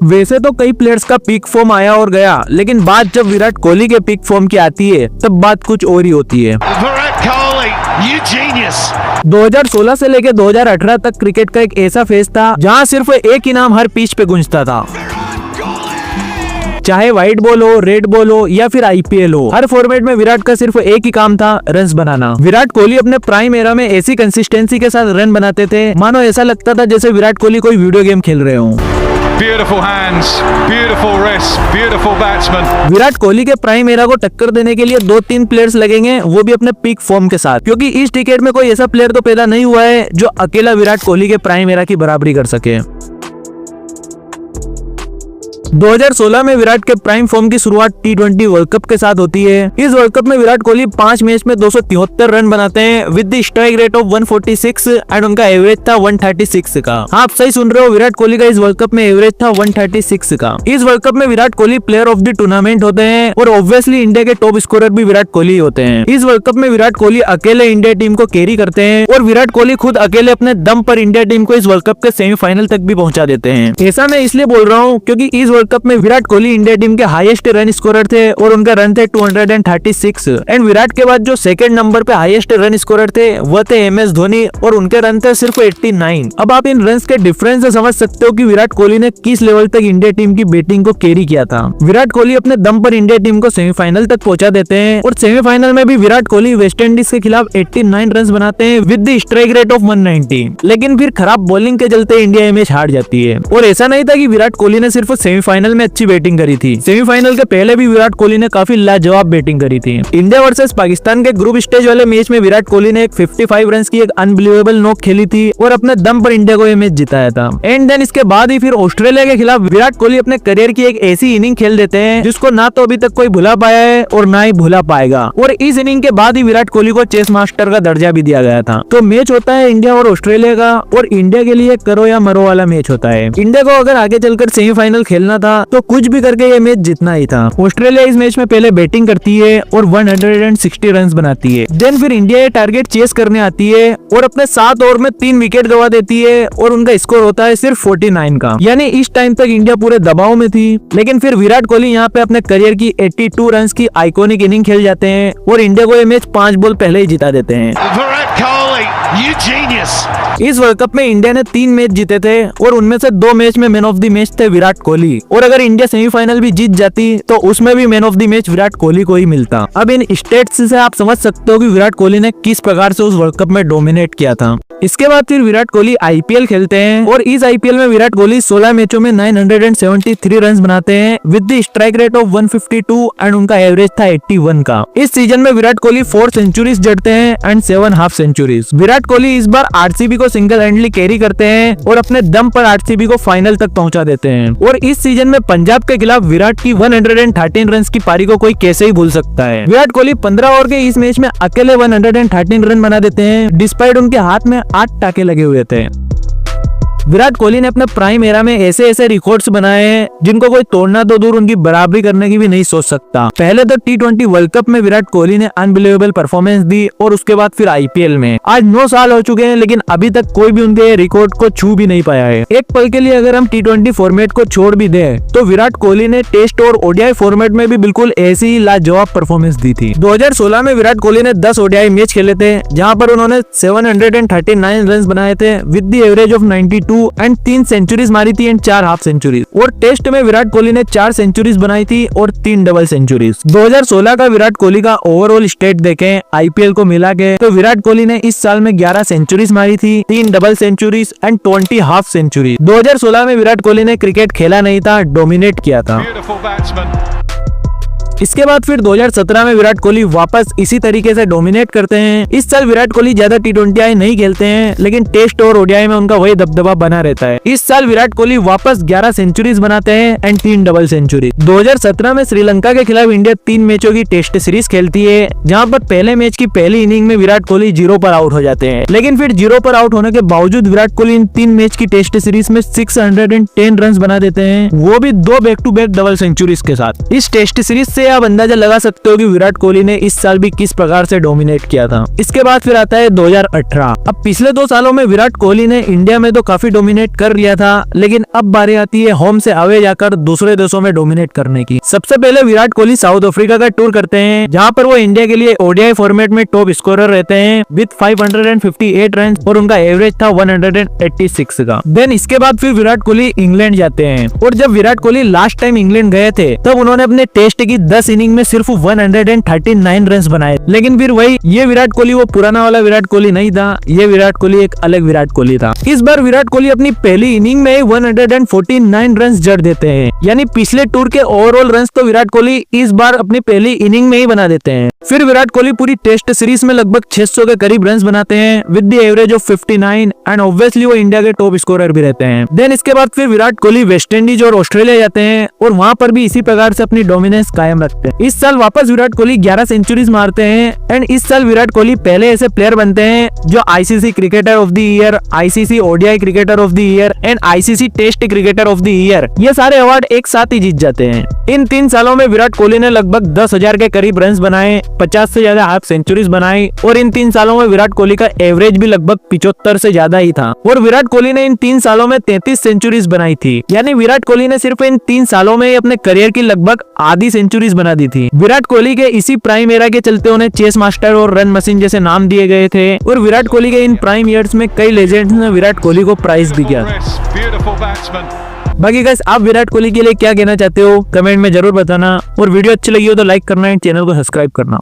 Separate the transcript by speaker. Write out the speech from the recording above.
Speaker 1: वैसे तो कई प्लेयर्स का पीक फॉर्म आया और गया, लेकिन बात जब विराट कोहली के पीक फॉर्म की आती है तब बात कुछ और ही होती है। 2016 से लेकर 2018 तक क्रिकेट का एक ऐसा फेज था जहां सिर्फ एक ही नाम हर पिच पे गूंजता था, चाहे व्हाइट बॉल हो, रेड बॉल हो या फिर आईपीएल हो। हर फॉर्मेट में विराट का सिर्फ एक ही काम था, रन्स बनाना। विराट कोहली अपने प्राइम एरा में ऐसी कंसिस्टेंसी के साथ रन बनाते थे, मानो ऐसा लगता था जैसे विराट कोहली कोई वीडियो गेम खेल रहे हों।
Speaker 2: Beautiful hands, beautiful wrists, beautiful batsman.
Speaker 1: Virat Kohli के प्राइम एरा को टक्कर देने के लिए 2-3 प्लेयर्स लगेंगे, वो भी अपने पीक फॉर्म के साथ, क्योंकि इस डिकेड में कोई ऐसा प्लेयर तो पैदा नहीं हुआ है जो अकेला विराट कोहली के प्राइम एरा की बराबरी कर सके। 2016 में विराट के प्राइम फॉर्म की शुरुआत T20 वर्ल्ड कप के साथ होती है। इस वर्ल्ड कप में विराट कोहली 5 मैच में 273 रन बनाते हैं with the strike rate of 146 and उनका एवरेज था 136 का। आप सही सुन रहे हो, विराट कोहली का इस वर्ल्ड कप में एवरेज था 136 का। इस वर्ल्ड कप में Virat Kohli player of the tournament होते हैं और ऑब्वियसली इंडिया के टॉप स्कोरर भी विराट कोहली होते हैं। इस वर्ल्ड कप में विराट कोहली अकेले इंडिया टीम को कैरी करते हैं और विराट कोहली खुद अकेले अपने दम पर इंडिया टीम को इस वर्ल्ड कप के सेमीफाइनल तक भी पहुंचा देते हैं। ऐसा मैं इसलिए बोल रहा हूँ क्योंकि इस वर्ल्ड कप में विराट कोहली इंडिया टीम के हाईएस्ट रन स्कोरर थे और उनका रन थे 236 एंड विराट के बाद जो सेकंड नंबर पे हाईएस्ट रन स्कोरर थे वो थे MS धोनी और उनके रन थे सिर्फ 89। अब आप इन रन्स के डिफरेंस से समझ सकते हो कि विराट कोहली ने किस लेवल तक इंडिया टीम की बैटिंग को कैरी किया था। विराट कोहली अपने दम पर इंडिया टीम को सेमीफाइनल तक पहुंचा देते हैं और सेमीफाइनल में भी विराट कोहली वेस्ट इंडीज के खिलाफ 89 रन बनाते हैं with the strike rate of 190। लेकिन फिर खराब बॉलिंग के चलते इंडिया ये मैच हार जाती है। और ऐसा नहीं था कि विराट कोहली ने सिर्फ सेमीफाइनल में अच्छी बैटिंग करी थी, सेमीफाइनल के पहले भी विराट कोहली ने काफी लाजवाब बैटिंग करी थी। इंडिया वर्सेस पाकिस्तान के ग्रुप स्टेज वाले मैच में विराट कोहली ने एक 55 रन की एक अनबिलीवेबल नॉक खेली थी और अपने दम पर इंडिया को ये मैच जिताया था। एंड देन इसके बाद ही फिर ऑस्ट्रेलिया के खिलाफ विराट कोहली अपने करियर की एक ऐसी इनिंग खेल देते हैं जिसको ना तो अभी तक कोई भुला पाया है और ना ही भुला पाएगा। और इस इनिंग के बाद ही विराट कोहली को चेस मास्टर का दर्जा भी दिया गया था। तो मैच होता है इंडिया और ऑस्ट्रेलिया का और इंडिया के लिए करो या मरो वाला मैच होता है। इंडिया को अगर आगे चलकर सेमीफाइनल खेलना था तो कुछ भी करके ये मैच जितना ही था। ऑस्ट्रेलिया इस मैच में पहले बैटिंग करती है और 160 रन बनाती है। देन फिर इंडिया ये टारगेट चेस करने आती है और अपने 7 ओवर में 3 विकेट गवा देती है और उनका स्कोर होता है सिर्फ 49 का। यानी इस टाइम तक इंडिया पूरे दबाव में थी, लेकिन फिर विराट कोहली यहाँ पे अपने करियर की 82 रन की आइकॉनिक इनिंग खेल जाते हैं और इंडिया को ये मैच 5 बॉल पहले ही जिता देते हैं। इस वर्ल्ड कप में इंडिया ने 3 मैच जीते थे और उनमें से 2 मैच में मैन ऑफ द मैच थे विराट कोहली। और अगर इंडिया सेमीफाइनल भी जीत जाती तो उसमें भी man of the match Virat Kohli को ही मिलता। अब इन स्टेट्स से आप समझ सकते हो कि विराट कोहली ने किस प्रकार से उस वर्ल्ड कप में डोमिनेट किया था। इसके बाद फिर विराट कोहली आईपीएल खेलते हैं और इस आईपीएल में विराट कोहली 16 मैचों में 973 रन बनाते हैं with the strike rate of 152 and उनका एवरेज था 81 का। इस सीजन में विराट कोहली 4 सेंचुरीज जड़ते हैं and 7 half centuries. Virat Kohli इस बार आरसीबी को सिंगल हैंडली कैरी करते हैं और अपने दम पर आरसीबी को फाइनल तक पहुंचा देते हैं। और इस सीजन में पंजाब के खिलाफ विराट की 113 रन की पारी को कोई कैसे ही भूल सकता है। विराट कोहली 15 ओवर के इस मैच में अकेले 113 रन बना देते हैं डिस्पाइट उनके हाथ में 8 टाके लगे हुए थे। विराट कोहली ने अपने प्राइम एरा में ऐसे ऐसे रिकॉर्ड्स बनाए हैं जिनको कोई तोड़ना तो दूर उनकी बराबरी करने की भी नहीं सोच सकता। पहले तो T20 वर्ल्ड कप में विराट कोहली ने अनबिलीवेबल परफॉर्मेंस दी और उसके बाद फिर आईपीएल में। आज 9 साल हो चुके हैं लेकिन अभी तक कोई भी उनके रिकॉर्ड को छू भी नहीं पाया है। एक पल के लिए अगर हम T20 फॉर्मेट को छोड़ भी दें तो विराट कोहली ने टेस्ट और ओडीआई फॉर्मेट में भी बिल्कुल ऐसी ही लाजवाब परफॉर्मेंस दी थी। 2016 में विराट कोहली ने 10 ओडीआई मैच खेले थे जहाँ पर उन्होंने 739 रन बनाए थे with the average of 92 and 3 centuries मारी थी एंड 4 हाफ सेंचुरीज। और टेस्ट में विराट कोहली ने 4 सेंचुरीज बनाई थी और 3 डबल सेंचुरीज। 2016 का विराट कोहली का ओवरऑल स्टेट देखें आईपीएल को मिला के तो विराट कोहली ने इस साल में 11 सेंचुरीज मारी थी, 3 double centuries and 20 half century. 2016 में विराट कोहली ने क्रिकेट खेला नहीं था, डोमिनेट किया था। इसके बाद फिर 2017 में विराट कोहली वापस इसी तरीके से डोमिनेट करते हैं। इस साल विराट कोहली ज्यादा T20 नहीं खेलते हैं लेकिन टेस्ट और ओडीआई में उनका वही दबदबा बना रहता है। इस साल विराट कोहली वापस 11 सेंचुरीज बनाते हैं एंड 3 डबल सेंचुरी। 2017 में श्रीलंका के खिलाफ इंडिया 3 मैचों की टेस्ट सीरीज खेलती है जहां पर पहले मैच की पहली इनिंग में विराट कोहली 0 पर आउट हो जाते हैं। लेकिन फिर 0 पर आउट होने के बावजूद विराट कोहली इन 3 मैच की टेस्ट सीरीज में 610 रन बना देते हैं, वो भी 2 back to back double centuries के साथ। इस टेस्ट सीरीज से इससे आप अंदाजा लगा सकते हो कि विराट कोहली ने इस साल भी किस प्रकार से डोमिनेट किया था। इसके बाद फिर आता है 2018। अब पिछले 2 सालों में विराट कोहली ने इंडिया में तो काफी डोमिनेट कर लिया था, लेकिन अब बारी आती है होम से अवे जाकर दूसरे देशों में डोमिनेट करने की। सबसे पहले विराट कोहली साउथ अफ्रीका का टूर करते हैं, जहां पर वो इंडिया के लिए ओडीआई फॉर्मेट में टॉप स्कोरर रहते हैं विद 558 रन और उनका एवरेज था 186 का। देन इसके बाद फिर विराट कोहली इंग्लैंड जाते हैं, और जब Virat Kohli last time England गए थे तब उन्होंने अपने टेस्ट की 10 इनिंग में सिर्फ 139 रन बनाए। लेकिन फिर वही, ये विराट कोहली वो पुराना वाला विराट कोहली नहीं था, ये विराट कोहली एक अलग विराट कोहली था। इस बार विराट कोहली अपनी पहली इनिंग में 149 रन जड़ देते हैं, यानी पिछले टूर के ओवरऑल रन तो विराट कोहली इस बार अपनी पहली इनिंग में ही बना देते हैं। फिर विराट कोहली पूरी टेस्ट सीरीज में लगभग 600 के करीब रन बनाते हैं with the average of 59, and obviously वो इंडिया के टॉप स्कोरर भी रहते हैं। देन इसके बाद फिर विराट कोहली वेस्ट इंडीज और ऑस्ट्रेलिया जाते हैं, और वहां पर भी इसी प्रकार से अपनी डोमिनेंस कायम रखते हैं। इस साल वापस विराट कोहली 11 सेंचुरीज मारते हैं, एंड इस साल विराट कोहली पहले ऐसे प्लेयर बनते हैं जो ICC cricketer of the year, ICC ODI cricketer of the year and ICC test cricketer of the year, ये सारे अवार्ड एक साथ ही जीत जाते हैं। इन 3 सालों में विराट कोहली ने लगभग 10,000 के करीब रन बनाए, 50 से ज्यादा हाफ सेंचुरीज बनाई, और इन 3 सालों में विराट कोहली का एवरेज भी लगभग 75 से ज्यादा ही था। और विराट कोहली ने इन 3 सालों में 33 सेंचुरीज बनाई थी, यानी विराट कोहली ने सिर्फ इन 3 सालों में अपने करियर की लगभग आधी सेंचुरीज बना दी थी। विराट कोहली के इसी प्राइम एरा के चलते उन्हें चेस मास्टर और रन मशीन जैसे नाम दिए गए थे, और विराट कोहली के इन प्राइम ईयर्स में कई लेजेंड्स ने विराट कोहली को प्राइज भी किया।
Speaker 2: Beautiful batsman.
Speaker 1: बाकी गाइस, आप विराट कोहली के लिए क्या कहना चाहते हो कमेंट में जरूर बताना, और वीडियो अच्छी लगी हो तो लाइक करना एंड चैनल को सब्सक्राइब करना।